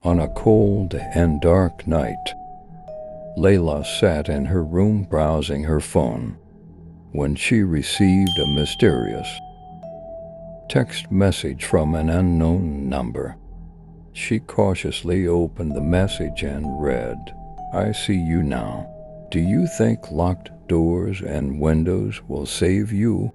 On a cold and dark night, Layla sat in her room browsing her phone when she received a mysterious text message from an unknown number. She cautiously opened the message and read, "I see you now. Do you think locked doors and windows will save you?"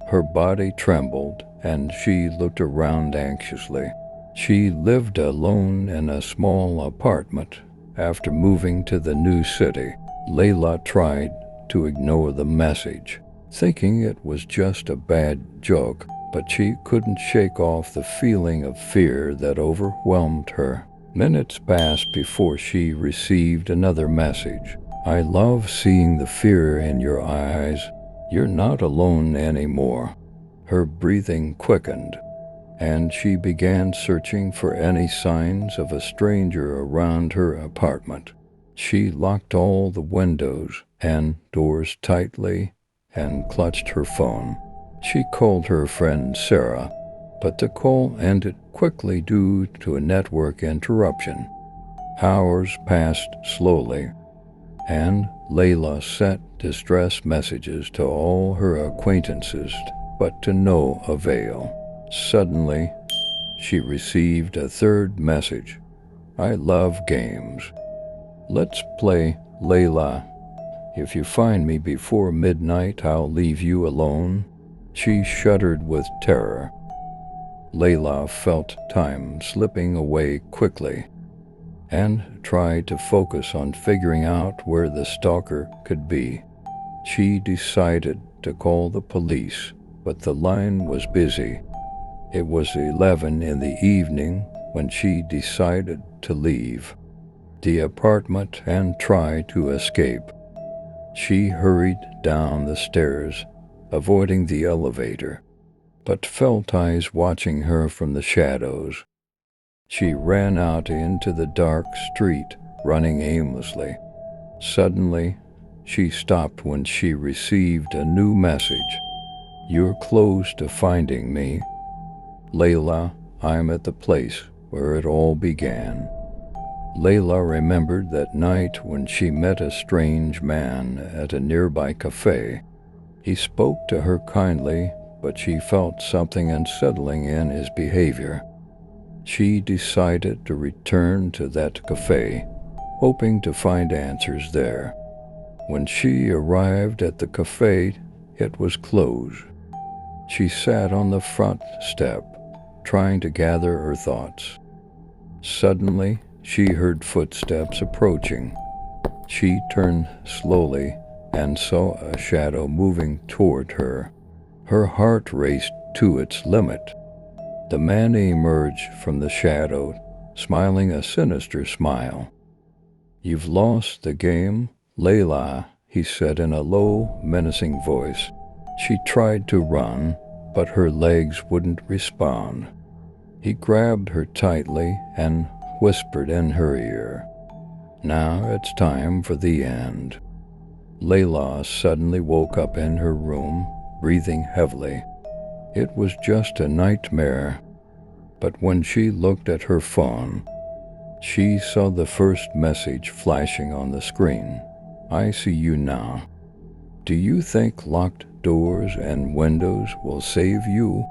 Her body trembled and she looked around anxiously. She lived alone in a small apartment after moving to the new city. Layla tried to ignore the message, thinking it was just a bad joke, but she couldn't shake off the feeling of fear that overwhelmed her. Minutes passed before she received another message. "I love seeing the fear in your eyes. You're not alone anymore." Her breathing quickened, and she began searching for any signs of a stranger around her apartment. She locked all the windows and doors tightly and clutched her phone. She called her friend Sarah, but the call ended quickly due to a network interruption. Hours passed slowly, and Layla sent distress messages to all her acquaintances, but to no avail. Suddenly, she received a third message. "I love games. Let's play, Layla. If you find me before midnight, I'll leave you alone." She shuddered with terror. Layla felt time slipping away quickly and tried to focus on figuring out where the stalker could be. She decided to call the police, but the line was busy. It was 11 in the evening when she decided to leave the apartment and try to escape. She hurried down the stairs, avoiding the elevator, but felt eyes watching her from the shadows. She ran out into the dark street, running aimlessly. Suddenly, she stopped when she received a new message. "You're close to finding me. Layla, I'm at the place where it all began." Layla remembered that night when she met a strange man at a nearby café. He spoke to her kindly, but she felt something unsettling in his behavior. She decided to return to that café, hoping to find answers there. When she arrived at the café, it was closed. She sat on the front step, trying to gather her thoughts. Suddenly, she heard footsteps approaching. She turned slowly and saw a shadow moving toward her. Her heart raced to its limit. The man emerged from the shadow, smiling a sinister smile. "You've lost the game, Layla," he said in a low, menacing voice. She tried to run, but her legs wouldn't respond. He grabbed her tightly and whispered in her ear, "Now it's time for the end." Layla suddenly woke up in her room, breathing heavily. It was just a nightmare, but when she looked at her phone, she saw the first message flashing on the screen. "I see you now. Do you think locked doors and windows will save you?"